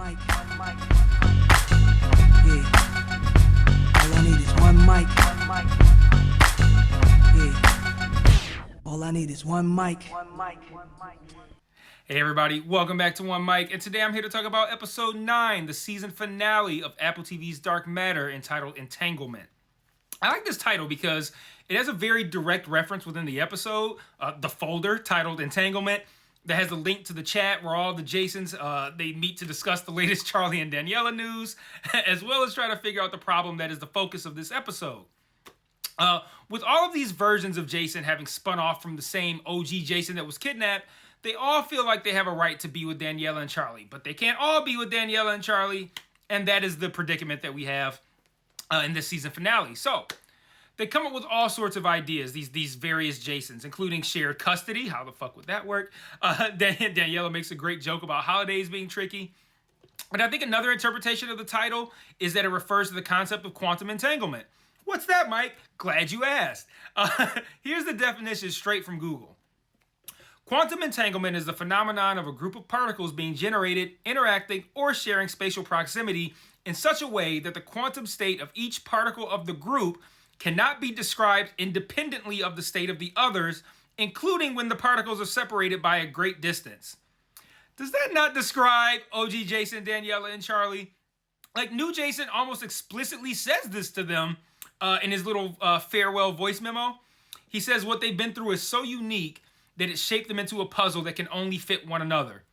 mic. Yeah. All I need is one mic. Yeah. All I need is one mic. Hey everybody, welcome back to One Mic, and today I'm here to talk about episode 9, the season finale of Apple TV's Dark Matter, entitled Entanglement. I like this title because it has a very direct reference within the episode, the folder titled Entanglement, that has a link to the chat where all the Jasons, they meet to discuss the latest Charlie and Daniela news, as well as try to figure out the problem that is the focus of this episode. With all of these versions of Jason having spun off from the same OG Jason that was kidnapped, they all feel like they have a right to be with Daniela and Charlie, but they can't all be with Daniela and Charlie, and that is the predicament that we have in this season finale. So, they come up with all sorts of ideas, these various Jasons, including shared custody. How the fuck would that work? Daniela makes a great joke about holidays being tricky. But I think another interpretation of the title is that it refers to the concept of quantum entanglement. What's that, Mike? Glad you asked. Here's the definition straight from Google. Quantum entanglement is the phenomenon of a group of particles being generated, interacting, or sharing spatial proximity in such a way that the quantum state of each particle of the group cannot be described independently of the state of the others, including when the particles are separated by a great distance. Does that not describe OG Jason, Daniela, and Charlie? Like, new Jason almost explicitly says this to them in his little farewell voice memo. He says what they've been through is so unique that it shaped them into a puzzle that can only fit one another.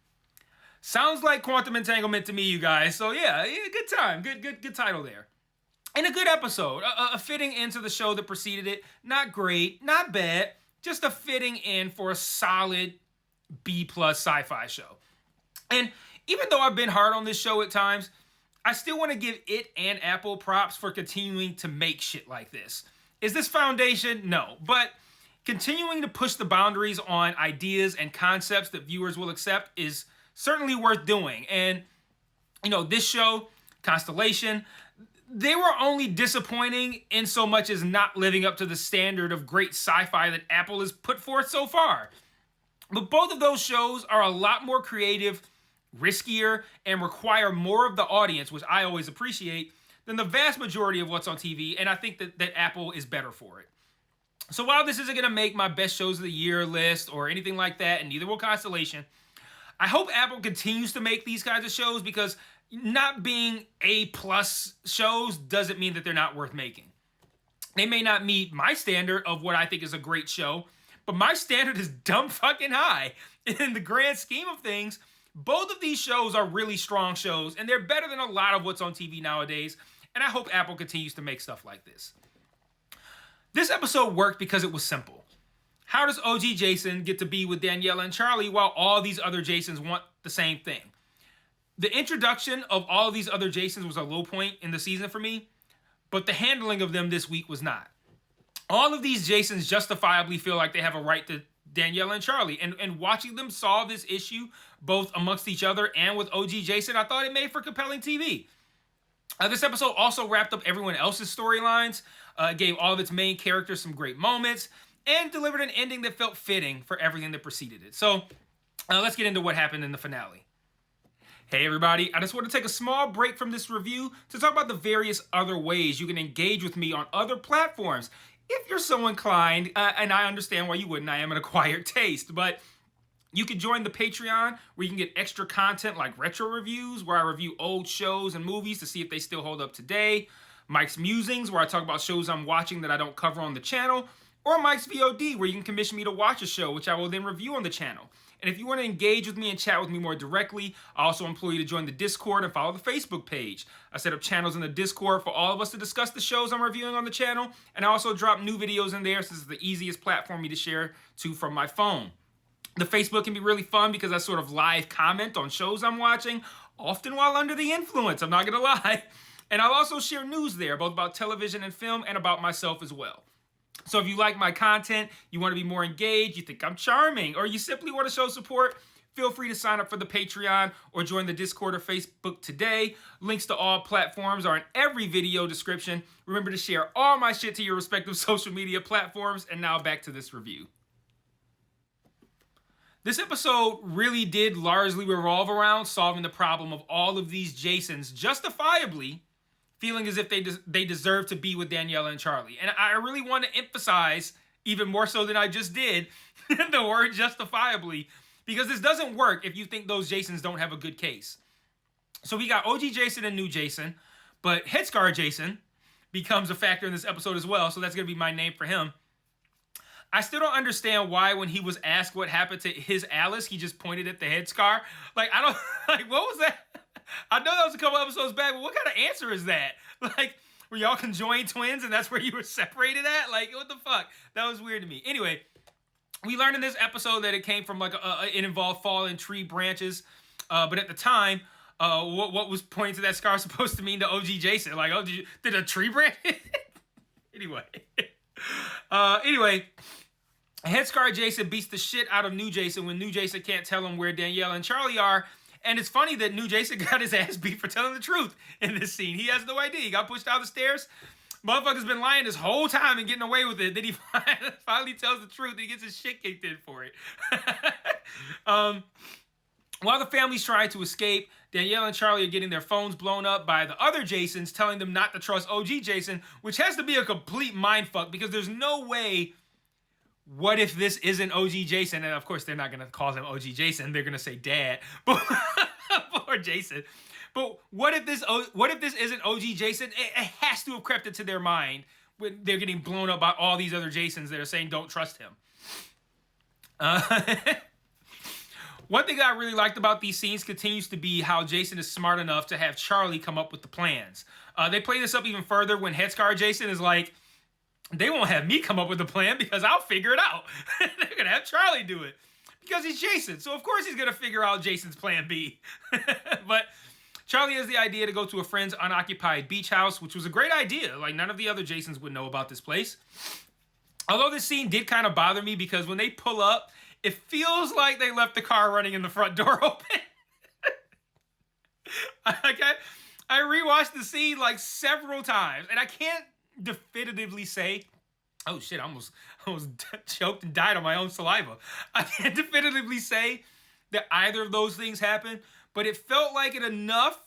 Sounds like quantum entanglement to me, you guys. So yeah, good time. Good title there. And a good episode. A fitting into the show that preceded it. Not great, not bad. Just a fitting in for a solid B+ sci-fi show. And even though I've been hard on this show at times, I still want to give it and Apple props for continuing to make shit like this. Is this foundation? No. But continuing to push the boundaries on ideas and concepts that viewers will accept is certainly worth doing. And, you know, this show, Constellation, they were only disappointing in so much as not living up to the standard of great sci-fi that Apple has put forth so far. But both of those shows are a lot more creative, riskier, and require more of the audience, which I always appreciate, than the vast majority of what's on TV, and I think that Apple is better for it. So while this isn't going to make my best shows of the year list or anything like that, and neither will Constellation, I hope Apple continues to make these kinds of shows, because not being A+ shows doesn't mean that they're not worth making. They may not meet my standard of what I think is a great show, but my standard is dumb fucking high. In the grand scheme of things, both of these shows are really strong shows, and they're better than a lot of what's on TV nowadays, and I hope Apple continues to make stuff like this. This episode worked because it was simple. How does OG Jason get to be with Daniela and Charlie while all these other Jasons want the same thing? The introduction of all of these other Jasons was a low point in the season for me, but the handling of them this week was not. All of these Jasons justifiably feel like they have a right to Daniela and Charlie, and watching them solve this issue, both amongst each other and with OG Jason, I thought it made for compelling TV. This episode also wrapped up everyone else's storylines, gave all of its main characters some great moments, and delivered an ending that felt fitting for everything that preceded it. So, let's get into what happened in the finale. Hey everybody, I just want to take a small break from this review to talk about the various other ways you can engage with me on other platforms. If you're so inclined, and I understand why you wouldn't, I am an acquired taste, but you can join the Patreon where you can get extra content like retro reviews, where I review old shows and movies to see if they still hold up today, Mike's Musings, where I talk about shows I'm watching that I don't cover on the channel, or Mike's VOD, where you can commission me to watch a show, which I will then review on the channel. And if you want to engage with me and chat with me more directly, I also implore you to join the Discord and follow the Facebook page. I set up channels in the Discord for all of us to discuss the shows I'm reviewing on the channel, and I also drop new videos in there since it's the easiest platform for me to share to from my phone. The Facebook can be really fun because I sort of live comment on shows I'm watching, often while under the influence, I'm not going to lie. And I'll also share news there, both about television and film, and about myself as well. So if you like my content, you want to be more engaged, you think I'm charming, or you simply want to show support, feel free to sign up for the Patreon or join the Discord or Facebook today. Links to all platforms are in every video description. Remember to share all my shit to your respective social media platforms. And now back to this review. This episode really did largely revolve around solving the problem of all of these Jasons justifiably feeling as if they deserve to be with Daniela and Charlie. And I really want to emphasize, even more so than I just did, the word justifiably, because this doesn't work if you think those Jasons don't have a good case. So we got OG Jason and new Jason, but Headscar Jason becomes a factor in this episode as well, so that's going to be my name for him. I still don't understand why when he was asked what happened to his Alice, he just pointed at the headscar. Like, I don't, like, what was that? I know that was a couple episodes back, but what kind of answer is that? Like, were y'all conjoined twins and that's where you were separated at? Like, what the fuck? That was weird to me. Anyway, we learned in this episode that it came from, like, it involved fallen tree branches. But at the time, what was pointing to that scar supposed to mean to OG Jason? Like, oh, did a tree branch? Anyway, Headscar Jason beats the shit out of new Jason when new Jason can't tell him where Daniela and Charlie are. And it's funny that new Jason got his ass beat for telling the truth in this scene. He has no idea. He got pushed down the stairs. Motherfucker's been lying this whole time and getting away with it. Then he finally tells the truth and he gets his shit kicked in for it. While the family's trying to escape, Danielle and Charlie are getting their phones blown up by the other Jasons, telling them not to trust OG Jason, which has to be a complete mindfuck because there's no way, what if this isn't OG Jason? And of course, they're not going to call him OG Jason. They're going to say dad. Poor Jason. But what if this isn't OG Jason? It has to have crept into their mind when they're getting blown up by all these other Jasons that are saying don't trust him. One thing I really liked about these scenes continues to be how Jason is smart enough to have Charlie come up with the plans. They play this up even further when Headscar Jason is like, they won't have me come up with the plan because I'll figure it out. They're going to have Charlie do it because he's Jason. So of course he's going to figure out Jason's plan B. But Charlie has the idea to go to a friend's unoccupied beach house, which was a great idea. Like, none of the other Jasons would know about this place. Although this scene did kind of bother me because when they pull up, it feels like they left the car running and the front door open. I rewatched the scene like several times, and I can't definitively say, oh shit, I almost choked and died on my own saliva. I can't definitively say that either of those things happened, but it felt like it enough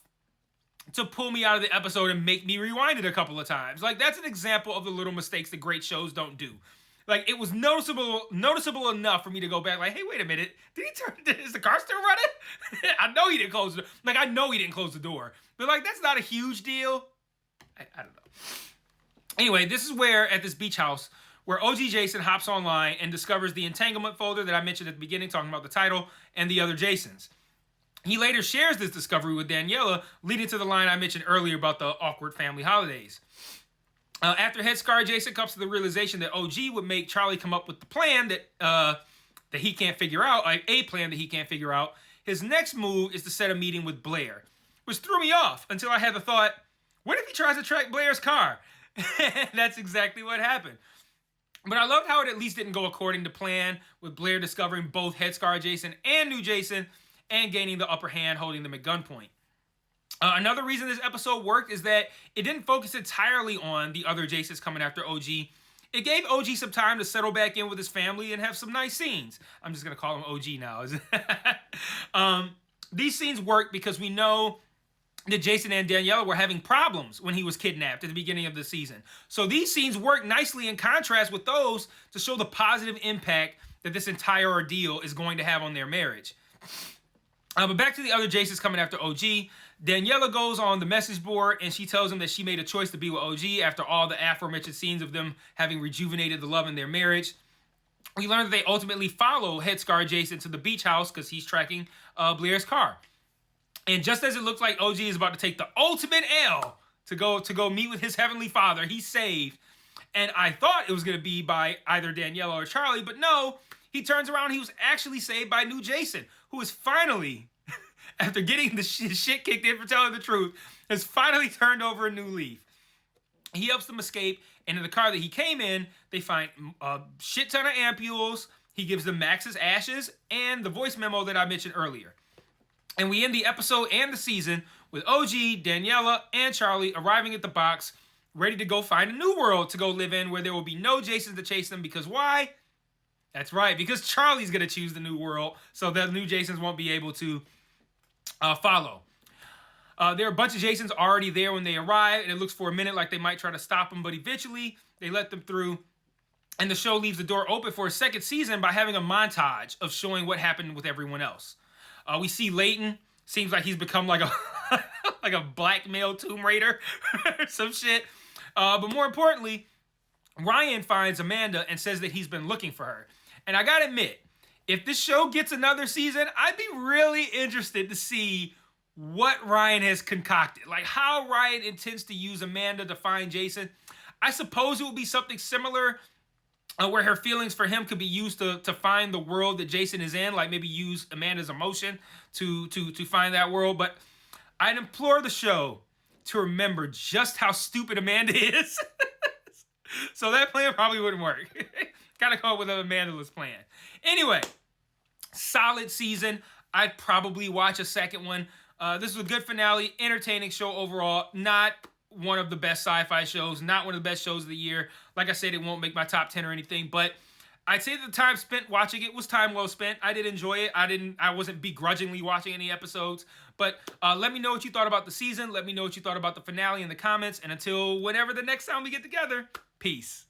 to pull me out of the episode and make me rewind it a couple of times. Like, that's an example of the little mistakes that great shows don't do. Like, it was noticeable enough for me to go back, like, hey, wait a minute. Is the car still running? I know he didn't close the door. Like, I know he didn't close the door. But, like, that's not a huge deal. I don't know. Anyway, this is where, at this beach house, where OG Jason hops online and discovers the entanglement folder that I mentioned at the beginning, talking about the title, and the other Jasons. He later shares this discovery with Daniela, leading to the line I mentioned earlier about the awkward family holidays. After Headscar Jason comes to the realization that OG would make Charlie come up with the plan that he can't figure out, like a plan that he can't figure out, his next move is to set a meeting with Blair, which threw me off until I had the thought, what if he tries to track Blair's car? That's exactly what happened. But I loved how it at least didn't go according to plan, with Blair discovering both Headscar Jason and new Jason and gaining the upper hand, holding them at gunpoint. Another reason this episode worked is that it didn't focus entirely on the other Jasons coming after OG. It gave OG some time to settle back in with his family and have some nice scenes. I'm just going to call him OG now. These scenes work because we know that Jason and Daniela were having problems when he was kidnapped at the beginning of the season. So these scenes work nicely in contrast with those to show the positive impact that this entire ordeal is going to have on their marriage. But back to the other Jasons coming after OG. Daniela goes on the message board and she tells him that she made a choice to be with OG after all the aforementioned scenes of them having rejuvenated the love in their marriage. We learn that they ultimately follow Headscar Jason to the beach house because he's tracking Blair's car. And just as it looks like OG is about to take the ultimate L to go meet with his heavenly father, he's saved. And I thought it was going to be by either Daniela or Charlie, but no, he turns around and he was actually saved by new Jason, who is finally, after getting the shit kicked in for telling the truth, has finally turned over a new leaf. He helps them escape, and in the car that he came in, they find a shit ton of ampules. He gives them Max's ashes and the voice memo that I mentioned earlier. And we end the episode and the season with OG, Daniela, and Charlie arriving at the box, ready to go find a new world to go live in where there will be no Jasons to chase them, because why? That's right, because Charlie's going to choose the new world, so the new Jasons won't be able to follow. There are a bunch of Jasons already there when they arrive, and it looks for a minute like they might try to stop them, but eventually they let them through. And the show leaves the door open for a second season by having a montage of showing what happened with everyone else. We see Leighton. Seems like he's become like a like a black male Tomb Raider or some shit. But more importantly, Ryan finds Amanda and says that he's been looking for her. And I gotta admit, if this show gets another season, I'd be really interested to see what Ryan has concocted. Like how Ryan intends to use Amanda to find Jason. I suppose it will be something similar where her feelings for him could be used to find the world that Jason is in, like maybe use Amanda's emotion to find that world. But I'd implore the show to remember just how stupid Amanda is. So that plan probably wouldn't work. Gotta come up with an Amanda-less plan. Anyway, solid season. I'd probably watch a second one. This was a good finale, entertaining show overall. Not one of the best sci-fi shows, not one of the best shows of the year. Like I said, it won't make my top 10 or anything, but I'd say the time spent watching it was time well spent. I did enjoy it. I wasn't begrudgingly watching any episodes, but let me know what you thought about the season. Let me know what you thought about the finale in the comments, and until whenever the next time we get together, peace.